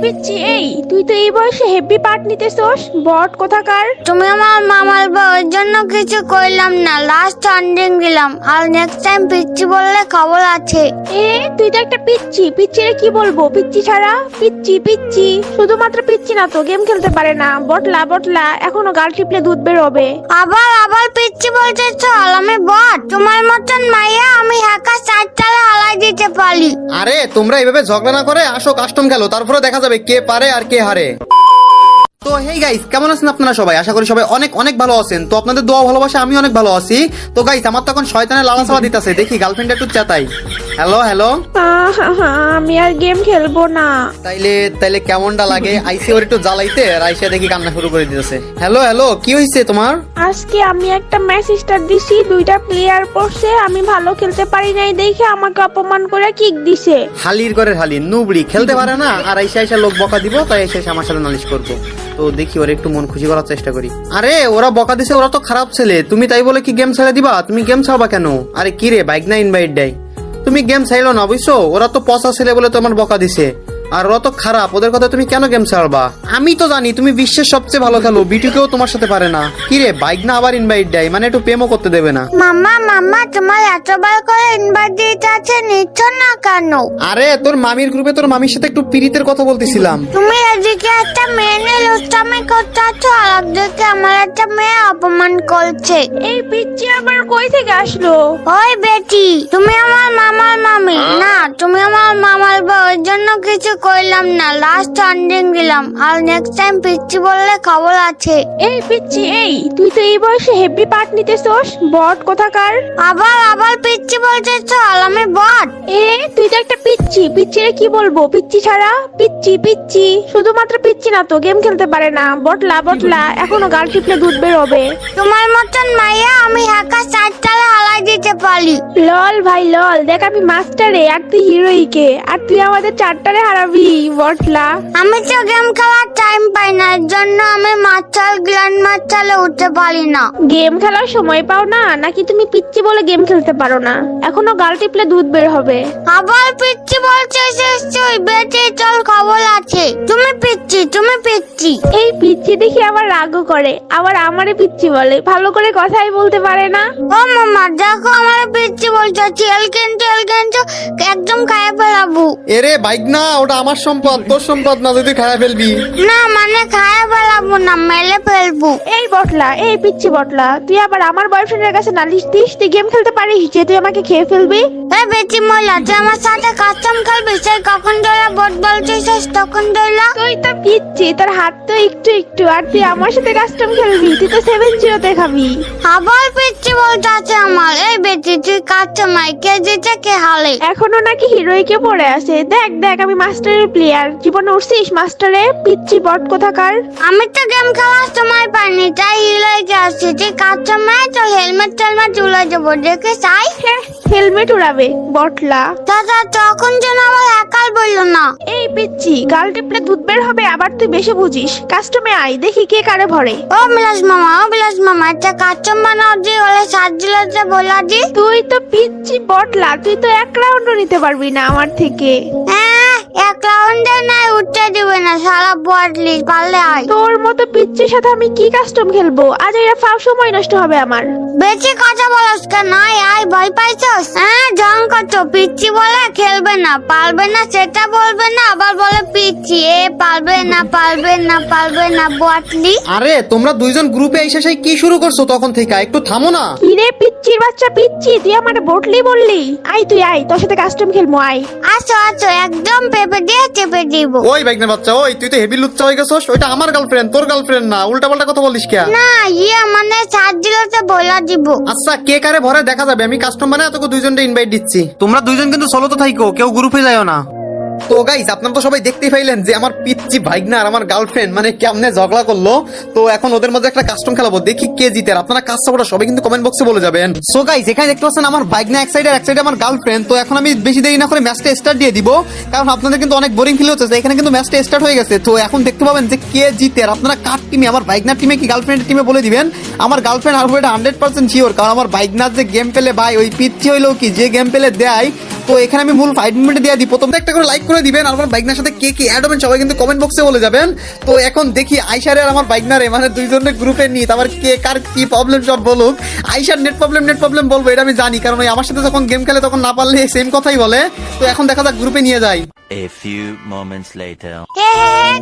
পিচ্ছি, এই তুই তো এই বয়সে হেভি পার্ট নিতেছস, বট কোথাকার। তুমি আমার মামার বউর জন্য কিছু কইলাম না, লাস্ট ওয়ার্নিং দিলাম। আর নেক্সট টাইম পিচ্ছি বললে খবর আছে। এ তুই তো একটা পিচ্ছি, পিচ্ছিরে কি বলবো, পিচ্ছি ছাড়া পিচ্ছি পিচ্ছি। শুধুমাত্র পিচ্ছি না তো, গেম খেলতে পারে না, বটলা বটলা, এখনো গাল টিপলে দুধ বের হবে। আবার পিচ্ছি বলতে চল, আমি বট। তোমার মতন মাইয়া আমি হ্যাকার 4 তালে হালাই দিতে পারি। আরে তোমরা এইভাবে ঝগড়া না করে আসো কাস্টম খেলো, তারপরে দেখা যাবে কে পারে আর কে হারে। তো হেই গাইস, কেমন আছেন আপনারা সবাই? আশা করি সবাই অনেক অনেক ভালো আছেন। তো আপনাদের দোয়া ভালোবাসা আমি অনেক ভালো আছি। তো গাইস, আমার তখন শয়তানের লালাসাওয়া দিতেছে, দেখি গার্লফ্রেন্ড একটু চেতাই। হ্যালো হ্যালো, আমি আর গেম খেলবো না। তাইলে কেমনটা লাগে? আইসি ওর একটু জ্বালাইতে, আর আইসা দেখি কান্না শুরু করে দিতেছে। হ্যালো হ্যালো, কি হয়েছে তোমার? আজকে আমি একটা ম্যাচ স্টার্ট দিছি, 2টা প্লেয়ার পড়ছে, আমি ভালো খেলতে পারি নাই দেখে আমাকে অপমান করে কিক দিছে। হালির করে হালি নুবড়ি, খেলতে পারে না, আর আইসা লোক বকা দিব, তাই এসে আমার সাথে নালিশ করবো। তো দেখি ওর একটু মন খুশি করার চেষ্টা করি। আরে ওরা বকা দিছে, ওরা তো খারাপ ছেলে, তুমি তাই বলে কি গেম ছেড়ে দিবা? তুমি গেম ছাড়বা কেন? আরে কি রে, বাইক না ইনভাইট দেয়, তুমি গেম ছাইলো না বুঝছো? ওরা তো পচা ছেলে বলে তোমার বকা দিছে, আর ওরা তো খারাপ, ওদের কথা তুমি কেন গেম ছাড়বা? আমি তো জানি তুমি বিশ্বের সবচেয়ে ভালো খেলো, বিটুকেও তোমার সাথে পারে না। কি রে, বাইক না আবার ইনভাইট দেয়, মানে একটু প্রেমও করতে দেবে না। মাম্মা তোমার এতবার করে ইনভাইট দিতে আছে, নিচ্ছ না কেন? আরে তোর মামির গ্রুপে তোর মামির সাথে একটু পিরিতের কথা বলতেছিলাম। তুমি এদিকে একটা মেয়ে নিয়ে লুচ্চামি করতে আছো, আর একদিকে আমার একটা মেয়ে অপমান করছে। এই পিচ্ছি আবার কই থেকে আসলো? ওই বেটি, তুমি আমার মামার মামি না, তুমি আমার মামার বউর জন্য কিছু কইলাম না, লাস্ট ওয়ার্নিং দিলাম। আর নেক্সট টাইম পিচ্ছি বললে খবর আছে। এই পিচ্ছি, এই তুই তো এই বয়সে হেভি পার্ট নিতেছস, বট কোথাকার। আবার পিচ্ছি বলতে চল, আমি বট। এ তুই তো একটা পিচ্ছি, পিচ্ছিরে কি বলবো, পিচ্ছি ছাড়া পিচ্ছি পিচ্ছি। শুধুমাত্র পিচ্ছি না তো, গেম খেলতে পারে না, বটলা বটলা, এখনো গাল টিপলে দুধ বের হবে। তোমার মতন মাইয়া আমি হ্যাকার 4 তালে হালাই দিতে পারি। লল ভাই লল, দেখ আমি মাস্টারে আর তুই হিরোইকে, আর তুই আমাদের 4টারে হারাবি, বটলা। আমি তো গেম খেলার টাইম পাই না, এর জন্য আমি মাস্টার গ্র্যান্ড মাস্টারে উঠতে পারি না। গেম খেলার সময় পাও না নাকি? তুমি পিচ্ছি বলে গেম খেলতে পারো না, এখনো গাল টিপলে দুধ বের হবে। আবার পিচ্ছি বলছে তুই বেটি, চল খবর আছে। তুমি পিচ্ছি। এই পিচ্ছি দেখি আবার রাগও করে, আবার আমারে পিচ্ছি বলে, ভালো করে কথাই বলতে পারে না। ও মামা দেখো, আমার পিচ্ছি বলছে, তেল কিন্তু একদম খাইয়ে ফেলাবো। এরে বাইক না, ওটা আমার সম্পদ, তোর সম্পদ না, তুই খারাপ ফেলবি। না মানে খাইয়ে ফেলাবো না, মেলে ফেলবো। এই বটলা, এই পিচ্ছি বটলা, তুই আবার আমার বয়ফ্রেন্ডের কাছে নালিশ দিস তুই গেম খেলতে পারিস যে তুই আমাকে খেয়ে ফেলবি। এই বেটি মহিলা, তুই আমার সাথে কাস্টম খেলবি, সেই কখন ধরে বট বলছিস তখন ধরলা। তুই তো পিচ্ছি, তোর হাত তো একটু একটু, আর তুই আমার সাথে কাস্টম খেলবি, তুই তো 7-0 খাবি। আবার পিচ্ছি বলতে আছে আমার। এই বেটি তুই কাস্টম নাই, কে জিতে কে হালে? এখনো নাকি হিরোইকে পড়ে আছে। দেখ দেখ, আমি মাস্টারের প্লেয়ার, জীবনে উঠছিস মাস্টারে, পিচ্ছি বট কোথাকার। আমি তো গেম খেলার সময় পাইনি, তাই হিরোইকে আসছি। তুই কাস্টম নাই তো হেলমেট টেলমেট তুলে যাবো, দেখে চাই। হেলমেট উড়াবে বটলা। দাদা তখন যেন আবার একাল বললো না। এই পিচ্ছি, গাল টিপলে দুধ বের হবে, আবার তুই বেশি বুঝিস। কাস্টমে আই, দেখি কে কারে ভরে। ও বিলাস মামা একটা কাস্টম বানাও দি, হলে 7 জিলাতে বলা দি। তুই তো পিচ্ছি বটলা, তুই তো 1 রাউন্ডও নিতে পারবি না আমার থেকে। এক রাউন্ডে নাই উঠতে দিবে না, সারা বটলি পারলে আয়। তোর মতো পিচ্ছির সাথে আমি কি কাস্টম খেলবো? আজ এরা ফাও সময় নষ্ট হবে আমার। বেশি কথা বলস কেন? আয় ভয় পাইছস? জং কত পিচ্ছি বলে খেলবে না, পারবে না সেটা বলবে না, আবার বলে পিচ্ছি পারবে না বটলি। আরে তোমরা দুইজন গ্রুপে এসে সেই কি শুরু করছো তখন থেকে? একটু থামো না। কিরে পিচ্ছির বাচ্চা পিচ্ছি, তুই আমার বটলি বললি? আই তুই আই, তোর সাথে কাস্টম খেলবো, আয়। আসো একদম পেপে দিয়ে চেপে দিব। ওই বাইক না বাচ্চা, ওই তুই তো হেভি লুচ্চা হয়ে গেছস, ওইটা আমার গার্লফ্রেন্ড, তোর গার্লফ্রেন্ড না, উল্টা পাল্টা কথা বলিস কে? না মানে 7 জিলাতে বলা দিব। আচ্ছা কে কারে ভরে দেখা যাবে, আমি কাস্টম বানায় তোকে দুইজনকে ইনভাইট দিচ্ছি। তোমরা দুইজন কিন্তু সোলোতে থাইকো, কেউ গ্রুপে যাও না। তো গাইস, আপনারা তো সবাই দেখতেই পাইলেন যে আমার পিচ্চি ভাইগনা আর আমার গার্লফ্রেন্ড মানে কেমনে ঝগড়া করলো। তো এখন ওদের মধ্যে একটা কাস্টম খেলাবো, দেখি কে জিতে। আপনারা কাজ সাপোর্ট সবাই কিন্তু কমেন্ট বক্সে বলে যাবেন। সো গাইস, এখানে দেখতে পাচ্ছেন আমার ভাইগনা এক সাইডে আমার গার্লফ্রেন্ড। তো এখন আমি বেশি দেরি না করে ম্যাচটা স্টার্ট দিয়ে দিব, কারণ আপনাদের কিন্তু অনেক বোরিং ফিল হচ্ছে। এখানে কিন্তু ম্যাচটা স্টার্ট হয়ে গেছে। তো এখন দেখতে পাবেন যে কে জিতে। আর আপনারা কার টিমে, আমার ভাইগনার টিমে কি গার্লফ্রেন্ডের টিমে বলে দিবেন। আমার গার্লফ্রেন্ড আর এটা 100% শিওর, কারণ আমার ভাইগনার যে গেম পেলে ভাই, ওই পিচ্চি হইলেও কি যে গেম পেলে দেয়, তো এখানে আমি মূল 5 মিনিট দিয়ে দিই। প্রথমে একটা করে লাইক করে দিবেন, আর আমার বাইকনার সাথে কে কি অ্যাড হবেন সবাই কিন্তু কমেন্ট বক্সে বলে যাবেন। তো এখন দেখি আইসারে আর আমার বাইকনারে মানে দুইজনের গ্রুপে নিই, তারপর কে কার কি প্রবলেম সব বলুক। আইসার নেট প্রবলেম বলবো, এটা আমি জানি, কারণ ওই আমার সাথে যখন গেম খেলে তখন না পারলে সেম কথাই বলে। তো এখন দেখা যাক গ্রুপে নিয়ে যাই। A few moments later. হে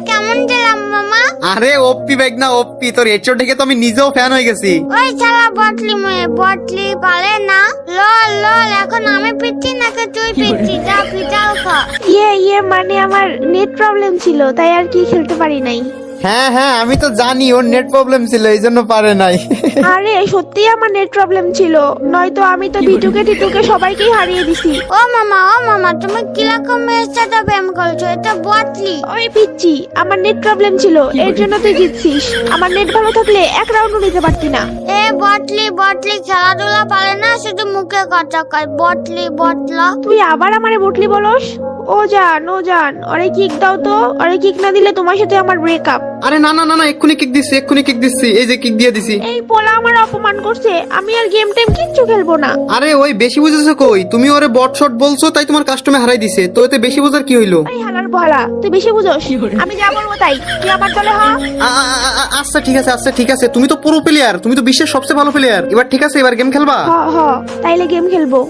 কেমন দিলাম মামা? আরে ওপি বাইকনা ওপি, তোর হেডশট দেখে তো আমি নিজেও ফ্যান হয়ে গেছি। ওই শালা বটলি মেয়ে, বটলি পারে না। লল লল, এখন আমি পিচ্ছি নাকি তুই পিচ্ছি? যা পিটাল খা। ইয়ে মানে আমার নেট প্রবলেম ছিল, তাই আর কি খেলতে পারি নাই। হ্যাঁ আমি তো জানি ওর নেট প্রবলেম ছিল, এই জন্য পারে নাই। আরে সত্যি আমার নেট প্রবলেম ছিল, নয়তো আমি তো বিটুকে টিটুকে সবাইকেই হারিয়ে দিছি। ও মামা তুমি কিরকম মেয়ের সাথে প্রেম করছো? এটা বটলি। ওই পিচ্ছি, আমার নেট প্রবলেম ছিল, এর জন্য তুই জিতছিস। আমার নেট ভালো থাকলে এক রাউন্ডও নিতে পারতি না। এ বটলি খেলাধুলা পারে না, শুধু মুখে কথা কয় বটলি বটলা। তুই আবার আমারে বটলি বলস? ও জান, ওরে কিক দাও তো, ওরে কিক না দিলে তোমার সাথে আমার ব্রেকআপ। আরে না এক্ষুনি কিক দিচ্ছি, এই যে কিক দিয়ে দিছি। এই পোলা আমার অপমান করছে, আমি আর গেম টাইম কিচ্ছু খেলবো না। আরে ওই বেশি বুঝেছো কই, তুমি ওরে বট শট বলছো তাই তোমার কাস্টমে হারাই দিছে, তো এতে বেশি বুঝার কি হইলো? এই হালার বহালা, তুই বেশি বুঝোস। আমি যা বলবো তাই, তুই আমার দলে হ। আচ্ছা ঠিক আছে, তুমি তো পুরো প্লেয়ার, তুমি তো বিশ্বের সবচেয়ে ভালো প্লেয়ার। এবার ঠিক আছে, এবার গেম খেলবা? হ তাইলে গেম খেলবো।